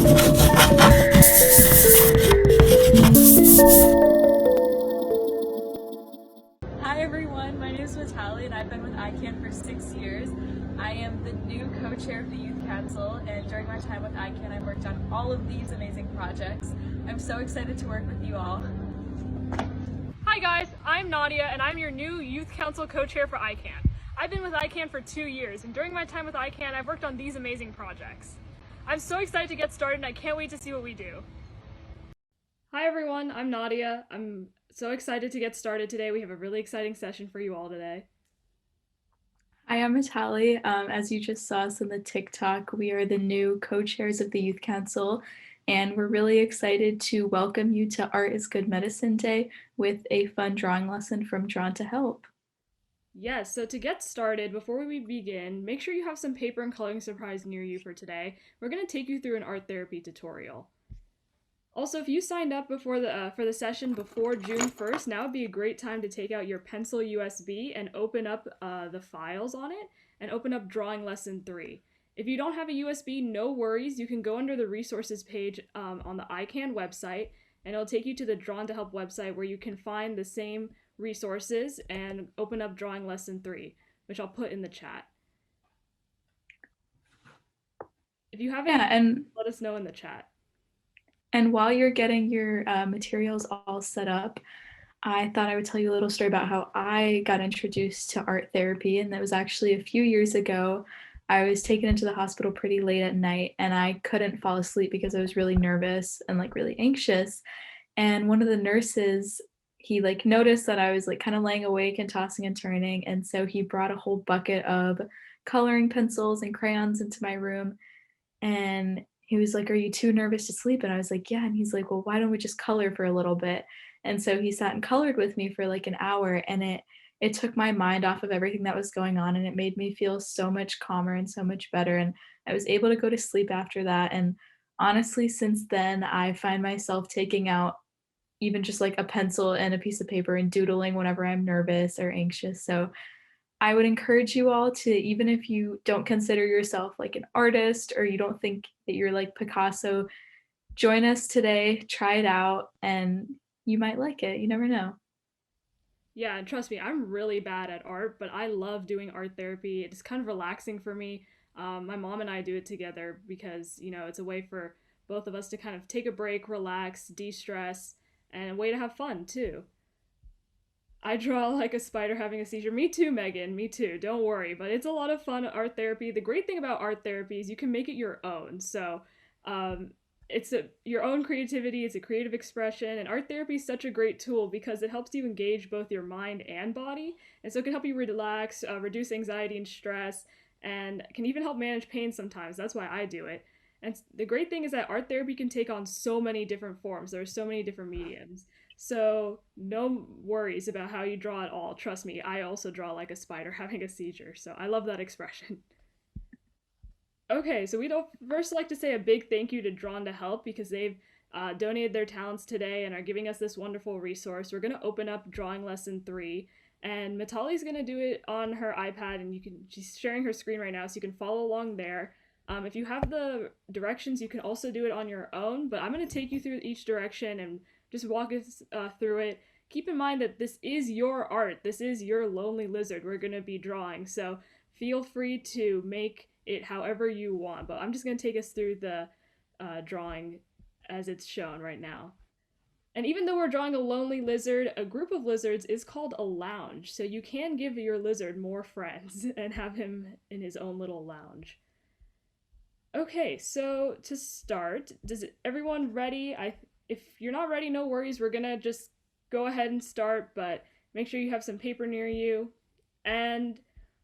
Hi everyone, my name is Mitali and I've been with iCAN for 6 years. I am the new co-chair of the Youth Council, and during my time with iCAN I worked on all of these amazing projects. I'm so excited to work with you all. Hi guys, I'm Nadia and I'm your new Youth Council co-chair for iCAN. I've been with iCAN for 2 years, and during my time with iCAN I've worked on these amazing projects. I'm so excited to get started and I can't wait to see what we do. Hi everyone, I'm Nadia. I'm so excited to get started today. We have a really exciting session for you all today. Hi, I'm Mitali. As you just saw us in the TikTok, we are the new co-chairs of the Youth Council, and we're really excited to welcome you to Art is Good Medicine Day with a fun drawing lesson from Drawn to Help. Yes, so to get started, before we begin, make sure you have some paper and coloring supplies near you for today. We're going to take you through an art therapy tutorial. Also, if you signed up before for the session before June 1st, now would be a great time to take out your pencil USB and open up the files on it and open up Drawing Lesson 3. If you don't have a USB, no worries. You can go under the resources page on the iCAN website, and it'll take you to the Drawn to Help website where you can find the same resources and open up Drawing Lesson 3, which I'll put in the chat. If you have any, let us know in the chat. And while you're getting your materials all set up, I thought I would tell you a little story about how I got introduced to art therapy. And that was actually a few years ago. I was taken into the hospital pretty late at night and I couldn't fall asleep because I was really nervous and like really anxious. And one of the nurses, he like noticed that I was like kind of laying awake and tossing and turning. And so he brought a whole bucket of coloring pencils and crayons into my room. And he was like, "Are you too nervous to sleep?" And I was like, "Yeah." And he's like, "Well, why don't we just color for a little bit?" And so he sat and colored with me for like an hour, and it took my mind off of everything that was going on, and it made me feel so much calmer and so much better. And I was able to go to sleep after that. And honestly, since then, I find myself taking out even just like a pencil and a piece of paper and doodling whenever I'm nervous or anxious. So I would encourage you all to, even if you don't consider yourself like an artist or you don't think that you're like Picasso, join us today, try it out, and you might like it. You never know. Yeah, and trust me, I'm really bad at art, but I love doing art therapy. It's kind of relaxing for me. My mom and I do it together because, it's a way for both of us to kind of take a break, relax, de stress, and a way to have fun too. I draw like a spider having a seizure. Me too, Megan. Me too. Don't worry. But it's a lot of fun art therapy. The great thing about art therapy is you can make it your own. So um, your own creativity. It's a creative expression. And art therapy is such a great tool because it helps you engage both your mind and body. And so it can help you relax, reduce anxiety and stress, and can even help manage pain sometimes. That's why I do it. And the great thing is that art therapy can take on so many different forms. There are so many different mediums. So, no worries about how you draw at all. Trust me, I also draw like a spider having a seizure. So, I love that expression. Okay, so we'd first like to say a big thank you to Drawn to Help because they've donated their talents today and are giving us this wonderful resource. We're going to open up Drawing Lesson 3, and Mitali's going to do it on her iPad, and she's sharing her screen right now, so you can follow along there. If you have the directions, you can also do it on your own, but I'm going to take you through each direction and just walk us through it. Keep in mind that this is your art. This is your lonely lizard we're going to be drawing. So feel free to make it however you want. But I'm just going to take us through the drawing as it's shown right now. And even though we're drawing a lonely lizard, a group of lizards is called a lounge. So you can give your lizard more friends and have him in his own little lounge. Okay, so to start, everyone ready? If you're not ready, no worries. We're gonna just go ahead and start, but make sure you have some paper near you. And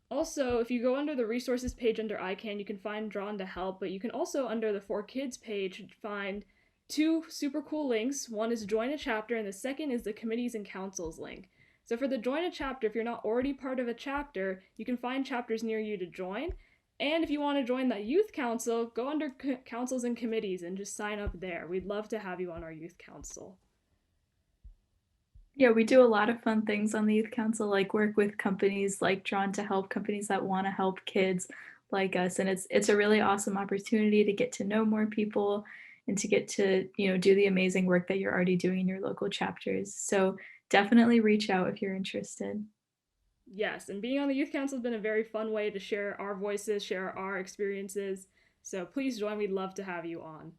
also, if you go under the resources page under iCAN, you can find Drawn to Help, but you can also under the For Kids page find two super cool links. One is Join a Chapter, and the second is the Committees and Councils link. So for the Join a Chapter, if you're not already part of a chapter, you can find chapters near you to join. And if you want to join the youth council, go under councils and committees and just sign up there. We'd love to have you on our youth council. Yeah, we do a lot of fun things on the Youth Council, like work with companies like Drawn to Help, companies that want to help kids like us. And it's a really awesome opportunity to get to know more people and to get to, do the amazing work that you're already doing in your local chapters. So definitely reach out if you're interested. Yes, and being on the youth council has been a very fun way to share our voices, share our experiences. So please join. We'd love to have you on.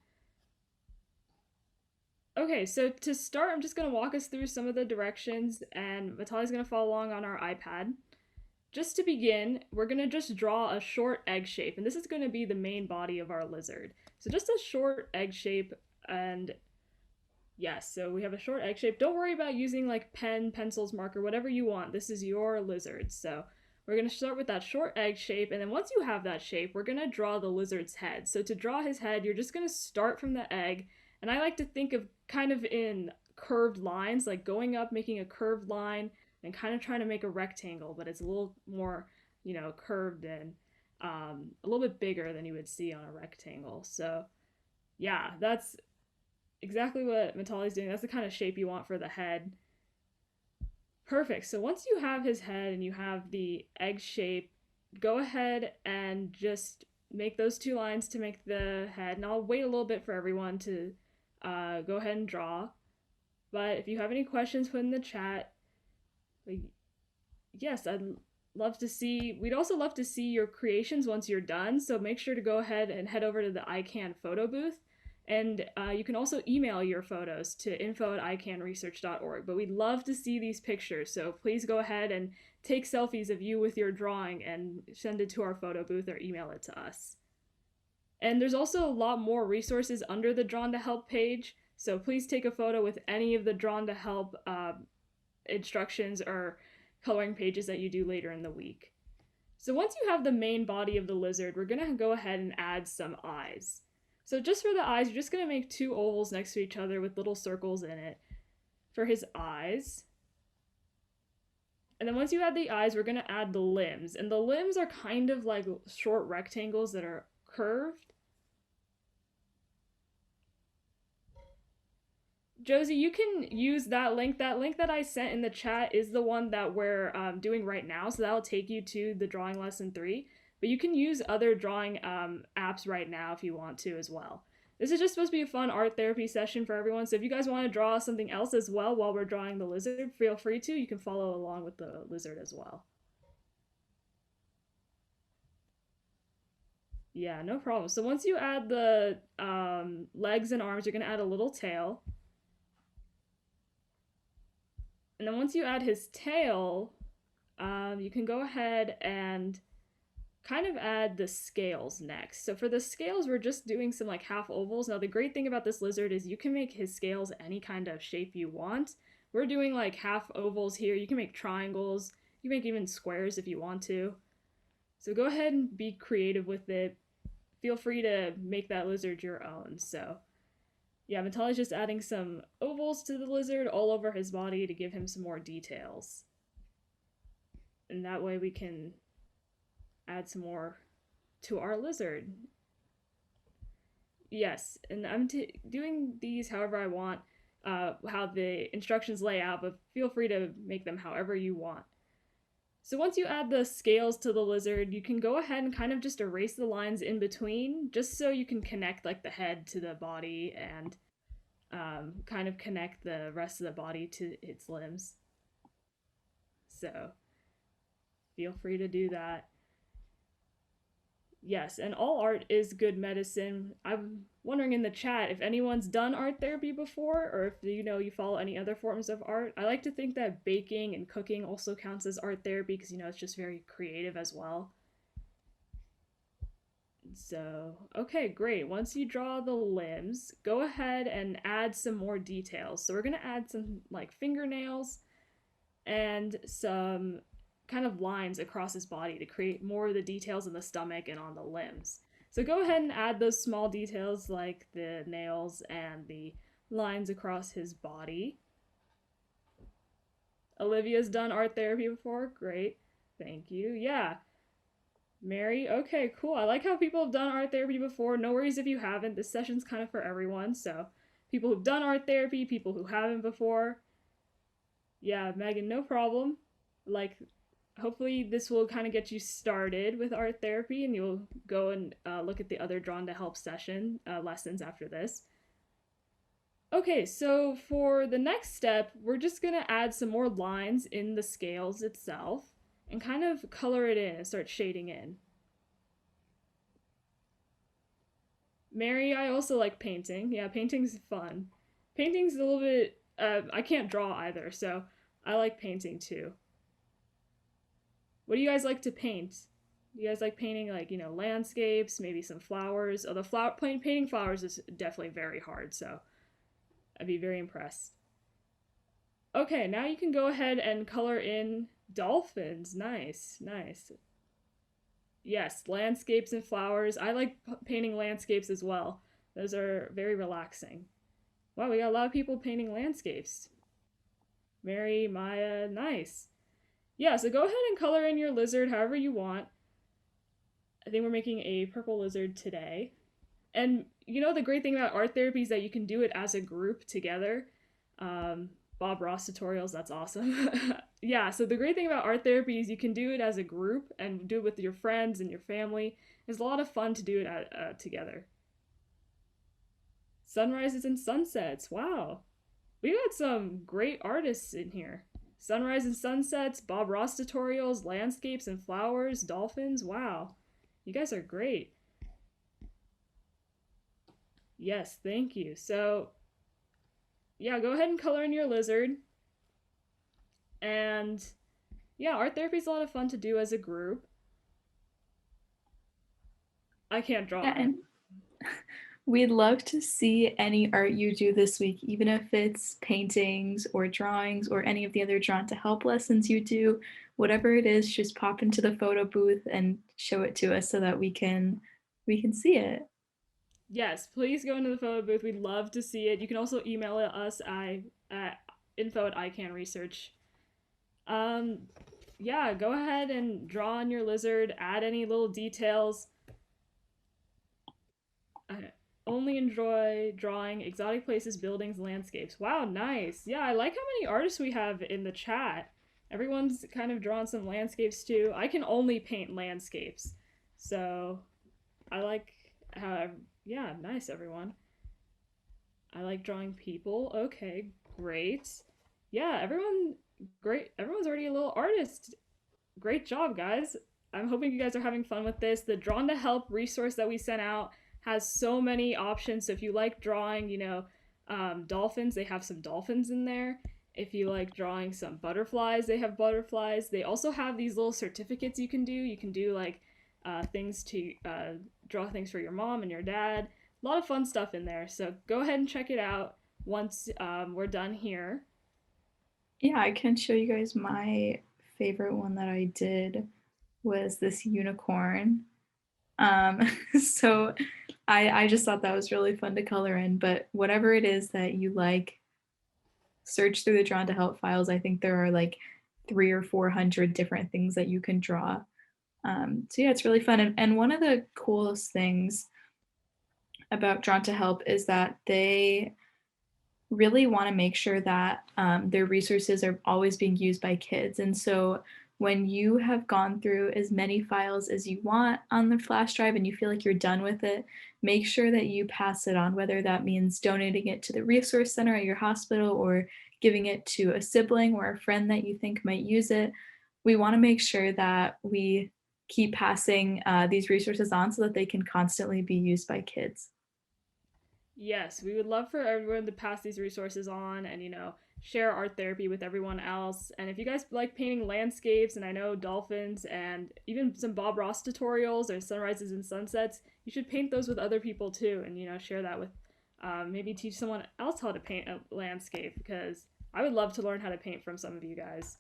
Okay, so to start, I'm just going to walk us through some of the directions, and Vitali's going to follow along on our iPad. Just to begin, we're going to just draw a short egg shape, and this is going to be the main body of our lizard. So just a short egg shape, and yes, so we have a short egg shape. Don't worry about using like pen, pencils, marker, whatever you want. This is your lizard. So we're going to start with that short egg shape, and then once you have that shape, we're going to draw the lizard's head. So to draw his head, you're just going to start from the egg, and I like to think of kind of in curved lines, like going up, making a curved line, and kind of trying to make a rectangle, but it's a little more, curved and a little bit bigger than you would see on a rectangle. So yeah, that's exactly what Mitali's doing. That's the kind of shape you want for the head. Perfect. So once you have his head and you have the egg shape, go ahead and just make those two lines to make the head. And I'll wait a little bit for everyone to go ahead and draw. But if you have any questions, put in the chat. Yes, we'd also love to see your creations once you're done. So make sure to go ahead and head over to the iCAN photo booth. And you can also email your photos to info@icanresearch.org. But we'd love to see these pictures, so please go ahead and take selfies of you with your drawing and send it to our photo booth or email it to us. And there's also a lot more resources under the Drawn to Help page, so please take a photo with any of the Drawn to Help instructions or coloring pages that you do later in the week. So once you have the main body of the lizard, we're going to go ahead and add some eyes. So just for the eyes, you're just going to make two ovals next to each other with little circles in it for his eyes. And then once you add the eyes, we're going to add the limbs. And the limbs are kind of like short rectangles that are curved. Josie, you can use that link. That link that I sent in the chat is the one that we're doing right now. So that will take you to the drawing lesson 3. But you can use other drawing apps right now if you want to as well. This is just supposed to be a fun art therapy session for everyone. So if you guys want to draw something else as well while we're drawing the lizard, feel free to. You can follow along with the lizard as well. Yeah, no problem. So once you add the legs and arms, you're going to add a little tail. And then once you add his tail, you can go ahead and kind of add the scales next. So for the scales, we're just doing some like half ovals. Now the great thing about this lizard is you can make his scales any kind of shape you want. We're doing like half ovals here. You can make triangles. You can make even squares if you want to. So go ahead and be creative with it. Feel free to make that lizard your own. So yeah, Mitali's just adding some ovals to the lizard all over his body to give him some more details. And that way we can add some more to our lizard. Yes, and I'm doing these however I want, how the instructions lay out, but feel free to make them however you want. So once you add the scales to the lizard, you can go ahead and kind of just erase the lines in between, just so you can connect like the head to the body and kind of connect the rest of the body to its limbs. So feel free to do that. Yes, and all art is good medicine. I'm wondering in the chat if anyone's done art therapy before, or if you follow any other forms of art. I like to think that baking and cooking also counts as art therapy because it's just very creative as well. So, okay, great. Once you draw the limbs, go ahead and add some more details. So we're gonna add some like fingernails and some kind of lines across his body to create more of the details in the stomach and on the limbs. So go ahead and add those small details like the nails and the lines across his body. Olivia's done art therapy before. Great. Thank you. Yeah. Mary, okay, cool. I like how people have done art therapy before. No worries if you haven't. This session's kind of for everyone. So people who've done art therapy, people who haven't before. Yeah, Megan, no problem. Like, hopefully this will kind of get you started with art therapy, and you'll go and look at the other Drawn to Help session lessons after this. Okay, so for the next step, we're just gonna add some more lines in the scales itself and kind of color it in and start shading in. Mary, I also like painting. Yeah, painting's fun. Painting's a little bit, I can't draw either, so I like painting too. What do you guys like to paint? Do you guys like painting like, landscapes, maybe some flowers? Oh, painting flowers is definitely very hard, so I'd be very impressed. Okay, now you can go ahead and color in dolphins. Nice, nice. Yes, landscapes and flowers. I like painting landscapes as well. Those are very relaxing. Wow, we got a lot of people painting landscapes. Mary, Maya, nice. Yeah, so go ahead and color in your lizard however you want. I think we're making a purple lizard today. And the great thing about art therapy is that you can do it as a group together. Um, Bob Ross tutorials, that's awesome. Yeah, so the great thing about art therapy is you can do it as a group and do it with your friends and your family. It's a lot of fun to do it together. Sunrises and sunsets, wow. We got some great artists in here. Sunrise and sunsets, Bob Ross tutorials, landscapes and flowers, dolphins, wow. You guys are great. Yes, thank you. So, yeah, go ahead and color in your lizard. And yeah, art therapy is a lot of fun to do as a group. I can't draw. Yeah, and we'd love to see any art you do this week, even if it's paintings or drawings or any of the other Drawn to Help lessons you do. Whatever it is, just pop into the photo booth and show it to us so that we can see it. Yes, please go into the photo booth. We'd love to see it. You can also email us at info@iCAN yeah, go ahead and draw on your lizard, add any little details. I only enjoy drawing exotic places, buildings, landscapes. Wow, nice. Yeah, I like how many artists we have in the chat. Everyone's kind of drawn some landscapes too. I can only paint landscapes. So I like how, yeah, nice everyone. I like drawing people. Okay, great. Yeah, great. Everyone's already a little artist. Great job, guys. I'm hoping you guys are having fun with this. The Drawn to Help resource that we sent out has so many options. So if you like drawing, dolphins, they have some dolphins in there. If you like drawing some butterflies, they have butterflies. They also have these little certificates you can do. You can do like things to draw things for your mom and your dad. A lot of fun stuff in there. So go ahead and check it out once we're done here. Yeah, I can show you guys my favorite one that I did was this unicorn. Um, so I just thought that was really fun to color in, but whatever it is that you like, search through the Drawn to Help files. I think there are like 300 or 400 different things that you can draw. So yeah, it's really fun. And one of the coolest things about Drawn to Help is that they really want to make sure that their resources are always being used by kids. And so when you have gone through as many files as you want on the flash drive and you feel like you're done with it, make sure that you pass it on, whether that means donating it to the resource center at your hospital or giving it to a sibling or a friend that you think might use it. We want to make sure that we keep passing these resources on so that they can constantly be used by kids. Yes, we would love for everyone to pass these resources on and, share art therapy with everyone else. And if you guys like painting landscapes, and I know dolphins and even some Bob Ross tutorials or sunrises and sunsets, you should paint those with other people too and, share that with maybe teach someone else how to paint a landscape because I would love to learn how to paint from some of you guys.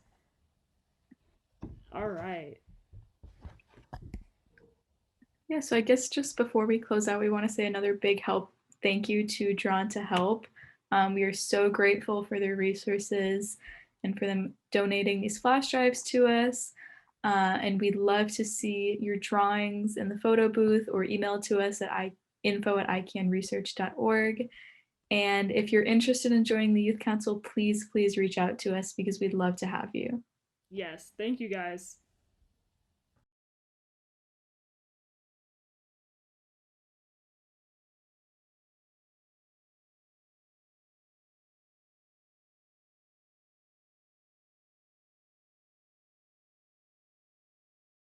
All right. Yeah, so I guess just before we close out, we want to say another big thank you to Drawn to Help. We are so grateful for their resources and for them donating these flash drives to us. And we'd love to see your drawings in the photo booth or email to us at info@icanresearch.org. And if you're interested in joining the Youth Council, please reach out to us because we'd love to have you. Yes, thank you guys.